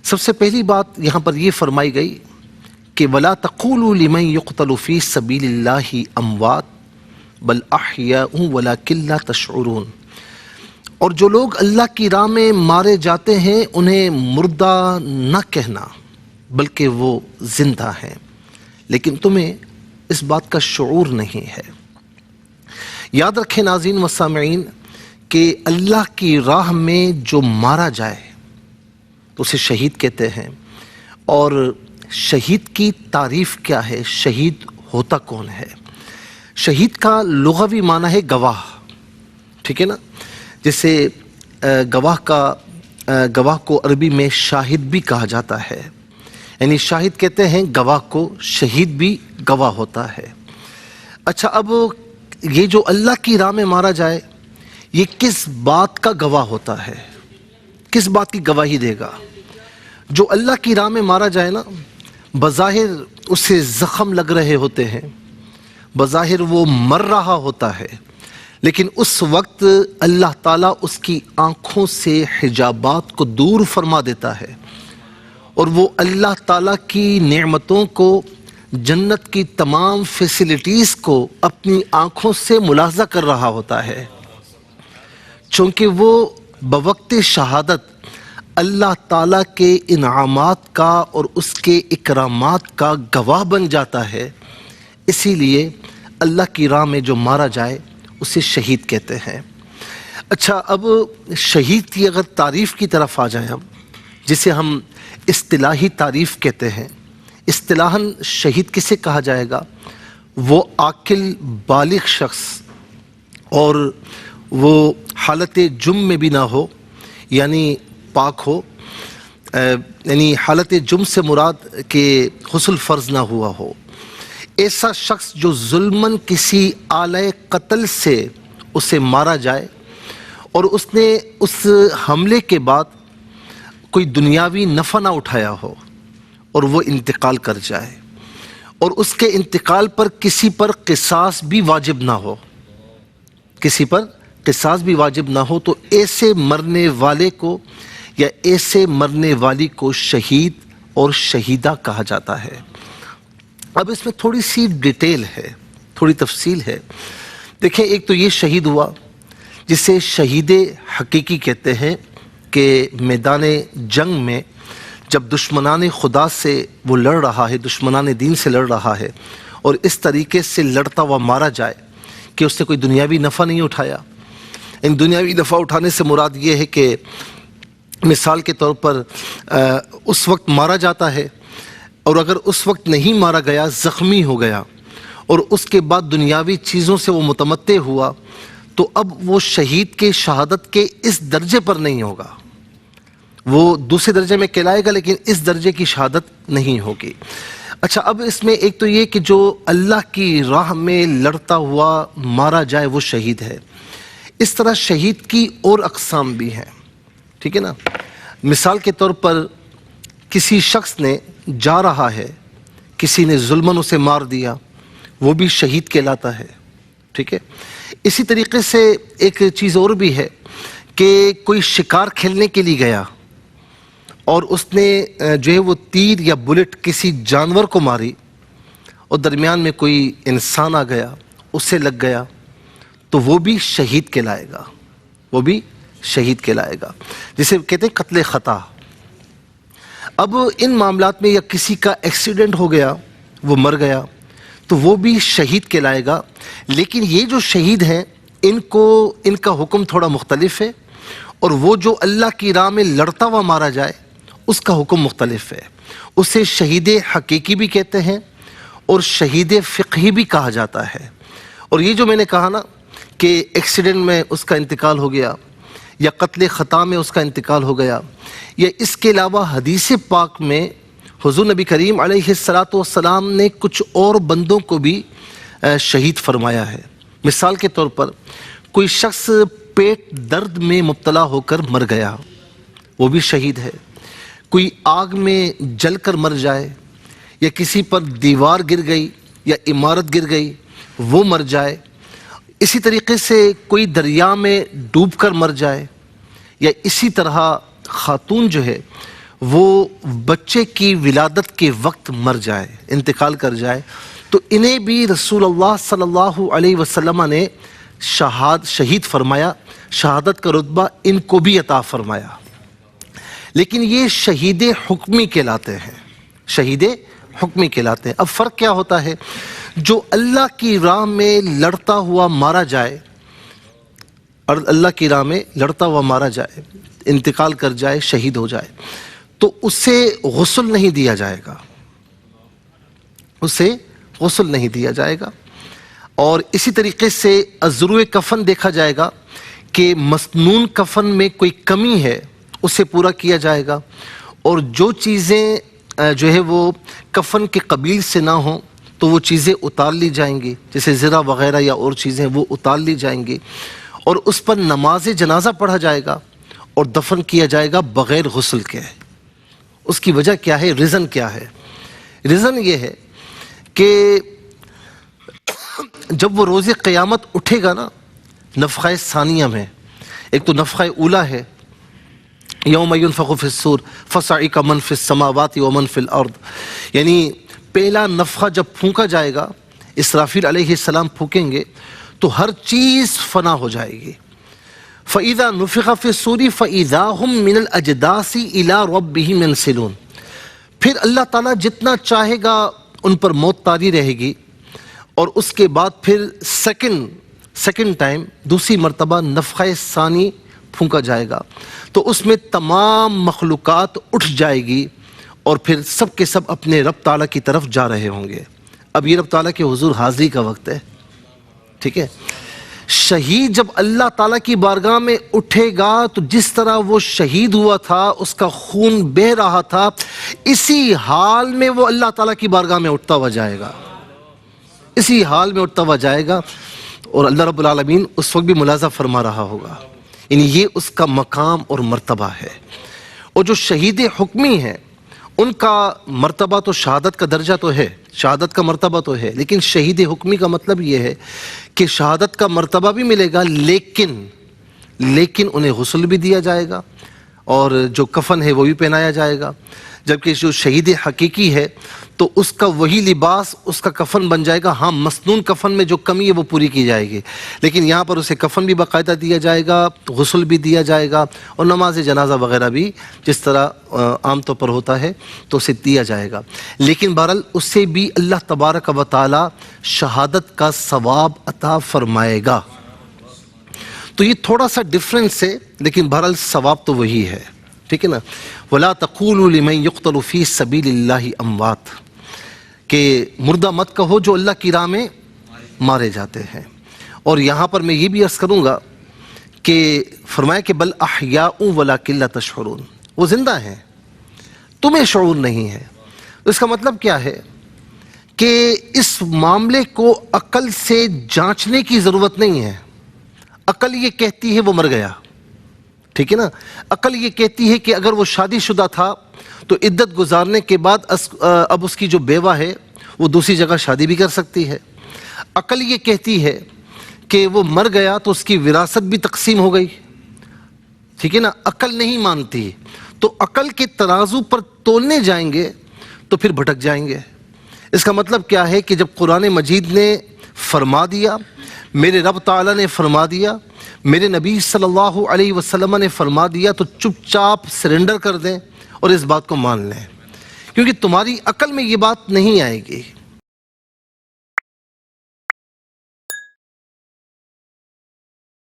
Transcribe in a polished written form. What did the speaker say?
سب سے پہلی بات یہاں پر یہ فرمائی گئی کہ وَلَا تَقُولُوا لِمَن يُقْتَلُ فِي سَبِيلِ اللَّهِ أَمْوَاتٌ بَلْ أَحْيَاءٌ وَلَكِنْ لَا تَشْعُرُونَ، اور جو لوگ اللہ کی راہ میں مارے جاتے ہیں انہیں مردہ نہ کہنا بلکہ وہ زندہ ہیں، لیکن تمہیں اس بات کا شعور نہیں ہے۔ یاد رکھیں ناظرین و سامعین کہ اللہ کی راہ میں جو مارا جائے تو اسے شہید کہتے ہیں۔ اور شہید کی تعریف کیا ہے؟ شہید ہوتا کون ہے؟ شہید کا لغوی معنی ہے گواہ، ٹھیک ہے نا؟ جیسے گواہ کو عربی میں شاہد بھی کہا جاتا ہے، یعنی شاہد کہتے ہیں گواہ کو، شہید بھی گواہ ہوتا ہے۔ اچھا، اب یہ جو اللہ کی راہ میں مارا جائے یہ کس بات کا گواہ ہوتا ہے؟ کس بات کی گواہی دے گا؟ جو اللہ کی راہ میں مارا جائے نا، بظاہر اسے زخم لگ رہے ہوتے ہیں، بظاہر وہ مر رہا ہوتا ہے، لیکن اس وقت اللہ تعالیٰ اس کی آنکھوں سے حجابات کو دور فرما دیتا ہے اور وہ اللہ تعالیٰ کی نعمتوں کو، جنت کی تمام فیسلٹیز کو اپنی آنکھوں سے ملاحظہ کر رہا ہوتا ہے، چونکہ وہ بوقت شہادت اللہ تعالیٰ کے انعامات کا اور اس کے اکرامات کا گواہ بن جاتا ہے۔ اسی لیے اللہ کی راہ میں جو مارا جائے اسے شہید کہتے ہیں۔ اچھا، اب شہید کی اگر تعریف کی طرف آ جائیں ہم، جسے ہم اصطلاحی تعریف کہتے ہیں، اصطلاحاً شہید کسے کہا جائے گا؟ وہ عاقل بالغ شخص اور وہ حالت جرم میں بھی نہ ہو، یعنی پاک ہو، یعنی حالت جرم سے مراد کہ غسل فرض نہ ہوا ہو، ایسا شخص جو ظلماً کسی آلۂ قتل سے اسے مارا جائے اور اس نے اس حملے کے بعد کوئی دنیاوی نفع نہ اٹھایا ہو اور وہ انتقال کر جائے، اور اس کے انتقال پر کسی پر قصاص بھی واجب نہ ہو، کسی پر قصاص بھی واجب نہ ہو، تو ایسے مرنے والے کو یا ایسے مرنے والی کو شہید اور شہیدہ کہا جاتا ہے۔ اب اس میں تھوڑی سی ڈیٹیل ہے، تھوڑی تفصیل ہے۔ دیکھیں، ایک تو یہ شہید ہوا جسے شہید حقیقی کہتے ہیں کہ میدان جنگ میں جب دشمنان خدا سے وہ لڑ رہا ہے، دشمنان دین سے لڑ رہا ہے، اور اس طریقے سے لڑتا ہوا مارا جائے کہ اس نے کوئی دنیاوی نفع نہیں اٹھایا۔ ان دنیاوی نفع اٹھانے سے مراد یہ ہے کہ مثال کے طور پر اس وقت مارا جاتا ہے، اور اگر اس وقت نہیں مارا گیا، زخمی ہو گیا اور اس کے بعد دنیاوی چیزوں سے وہ متمتع ہوا، تو اب وہ شہید کے شہادت کے اس درجے پر نہیں ہوگا، وہ دوسرے درجے میں کہلائے گا لیکن اس درجے کی شہادت نہیں ہوگی۔ اچھا، اب اس میں ایک تو یہ کہ جو اللہ کی راہ میں لڑتا ہوا مارا جائے وہ شہید ہے۔ اس طرح شہید کی اور اقسام بھی ہیں، ٹھیک ہے نا؟ مثال کے طور پر کسی شخص نے جا رہا ہے، کسی نے ظلماً اسے مار دیا، وہ بھی شہید کہلاتا ہے، ٹھیک ہے؟ اسی طریقے سے ایک چیز اور بھی ہے کہ کوئی شکار کھیلنے کے لیے گیا اور اس نے جو ہے وہ تیر یا بلٹ کسی جانور کو ماری اور درمیان میں کوئی انسان آ گیا، اس سے لگ گیا، تو وہ بھی شہید کہلائے گا، وہ بھی شہید کہلائے گا، جسے کہتے ہیں قتل خطا۔ اب ان معاملات میں یا کسی کا ایکسیڈنٹ ہو گیا، وہ مر گیا، تو وہ بھی شہید کہلائے گا۔ لیکن یہ جو شہید ہیں ان کا حکم تھوڑا مختلف ہے، اور وہ جو اللہ کی راہ میں لڑتا ہوا مارا جائے اس کا حکم مختلف ہے۔ اسے شہید حقیقی بھی کہتے ہیں اور شہید فقہی بھی کہا جاتا ہے۔ اور یہ جو میں نے کہا نا کہ ایکسیڈنٹ میں اس کا انتقال ہو گیا یا قتل خطا میں اس کا انتقال ہو گیا، یا اس کے علاوہ حدیث پاک میں حضور نبی کریم علیہ السلام نے کچھ اور بندوں کو بھی شہید فرمایا ہے۔ مثال کے طور پر کوئی شخص پیٹ درد میں مبتلا ہو کر مر گیا، وہ بھی شہید ہے۔ کوئی آگ میں جل کر مر جائے، یا کسی پر دیوار گر گئی یا عمارت گر گئی وہ مر جائے، اسی طریقے سے کوئی دریا میں ڈوب کر مر جائے، یا اسی طرح خاتون جو ہے وہ بچے کی ولادت کے وقت مر جائے، انتقال کر جائے، تو انہیں بھی رسول اللہ صلی اللہ علیہ وسلم نے شہید فرمایا، شہادت کا رتبہ ان کو بھی عطا فرمایا، لیکن یہ شہید حکمی کہلاتے ہیں، شہید حکمی کہلاتے ہیں۔ اب فرق کیا ہوتا ہے؟ جو اللہ کی راہ میں لڑتا ہوا مارا جائے، اور اللہ کی راہ میں لڑتا ہوا مارا جائے، انتقال کر جائے، شہید ہو جائے، تو اسے غسل نہیں دیا جائے گا، اسے غسل نہیں دیا جائے گا۔ اور اسی طریقے سے ازرو کفن دیکھا جائے گا کہ مسنون کفن میں کوئی کمی ہے اسے پورا کیا جائے گا، اور جو چیزیں جو ہے وہ کفن کے قبیل سے نہ ہوں تو وہ چیزیں اتار لی جائیں گی، جیسے زرہ وغیرہ یا اور چیزیں وہ اتار لی جائیں گی، اور اس پر نماز جنازہ پڑھا جائے گا اور دفن کیا جائے گا بغیر غسل کے۔ اس کی وجہ کیا ہے؟ ریزن کیا ہے؟ ریزن یہ ہے کہ جب وہ روز قیامت اٹھے گا نا، نفخہ ثانیہ میں، ایک تو نفخہ اولا ہے، یوم ینفخ فی الصور فصعق من فی السماوات ومن فی الارض، یعنی پہلا نفخہ جب پھونکا جائے گا، اسرافیل علیہ السلام پھونکیں گے تو ہر چیز فنا ہو جائے گی۔ فَإِذَا نُفِخَ فِي الصُّورِ فَإِذَا هُمْ مِنَ الْأَجْدَاثِ إِلَىٰ رَبِّهِمْ يَنْسِلُونَ، پھر اللہ تعالیٰ جتنا چاہے گا ان پر موت طاری رہے گی، اور اس کے بعد پھر سیکنڈ ٹائم دوسری مرتبہ نفخہ ثانی پھونکا جائے گا، تو اس میں تمام مخلوقات اٹھ جائے گی اور پھر سب کے سب اپنے رب تعالیٰ کی طرف جا رہے ہوں گے۔ اب یہ رب تعالیٰ کے حضور حاضری کا وقت ہے، ٹھیک ہے؟ شہید جب اللہ تعالیٰ کی بارگاہ میں اٹھے گا تو جس طرح وہ شہید ہوا تھا، اس کا خون بہہ رہا تھا، اسی حال میں وہ اللہ تعالیٰ کی بارگاہ میں اٹھتا ہوا جائے گا، اسی حال میں اٹھتا ہوا جائے گا، اور اللہ رب العالمین اس وقت بھی ملاحظہ فرما رہا ہوگا۔ یعنی یہ اس کا مقام اور مرتبہ ہے۔ اور جو شہید حکمی ہیں ان کا مرتبہ تو شہادت کا درجہ تو ہے، شہادت کا مرتبہ تو ہے، لیکن شہید حکمی کا مطلب یہ ہے کہ شہادت کا مرتبہ بھی ملے گا، لیکن انہیں غسل بھی دیا جائے گا، اور جو کفن ہے وہ بھی پہنایا جائے گا، جبکہ جو شہید حقیقی ہے تو اس کا وہی لباس اس کا کفن بن جائے گا۔ ہاں، مسنون کفن میں جو کمی ہے وہ پوری کی جائے گی، لیکن یہاں پر اسے کفن بھی باقاعدہ دیا جائے گا، غسل بھی دیا جائے گا، اور نماز جنازہ وغیرہ بھی جس طرح عام طور پر ہوتا ہے تو اسے دیا جائے گا، لیکن بہرحال اس سے بھی اللہ تبارک و تعالی شہادت کا ثواب عطا فرمائے گا۔ تو یہ تھوڑا سا ڈفرینس ہے، لیکن بہرحال ثواب تو وہی ہے، ٹھیک ہے نا؟ وَلَا تَقُولُوا لِمَنْ يُقْتَلُ فِي سَبِيلِ اللَّهِ أَمْوَاتٌ، کہ مردہ مت کہو جو اللہ کی راہ میں مارے جاتے ہیں۔ اور یہاں پر میں یہ بھی عرض کروں گا کہ فرمایا کہ بل احیاء ولکن لا تشعرون، وہ زندہ ہیں، تمہیں شعور نہیں ہے۔ اس کا مطلب کیا ہے کہ اس معاملے کو عقل سے جانچنے کی ضرورت نہیں ہے۔ عقل یہ کہتی ہے وہ مر گیا، ٹھیک ہے نا؟ عقل یہ کہتی ہے کہ اگر وہ شادی شدہ تھا تو عدت گزارنے کے بعد اب اس کی جو بیوہ ہے وہ دوسری جگہ شادی بھی کر سکتی ہے۔ عقل یہ کہتی ہے کہ وہ مر گیا تو اس کی وراثت بھی تقسیم ہو گئی، ٹھیک ہے نا؟ عقل نہیں مانتی، تو عقل کے ترازو پر تولنے جائیں گے تو پھر بھٹک جائیں گے۔ اس کا مطلب کیا ہے کہ جب قرآن مجید نے فرما دیا، میرے رب تعالیٰ نے فرما دیا، میرے نبی صلی اللہ علیہ وسلم نے فرما دیا، تو چپ چاپ سرنڈر کر دیں اور اس بات کو مان لیں، کیونکہ تمہاری عقل میں یہ بات نہیں آئے گی۔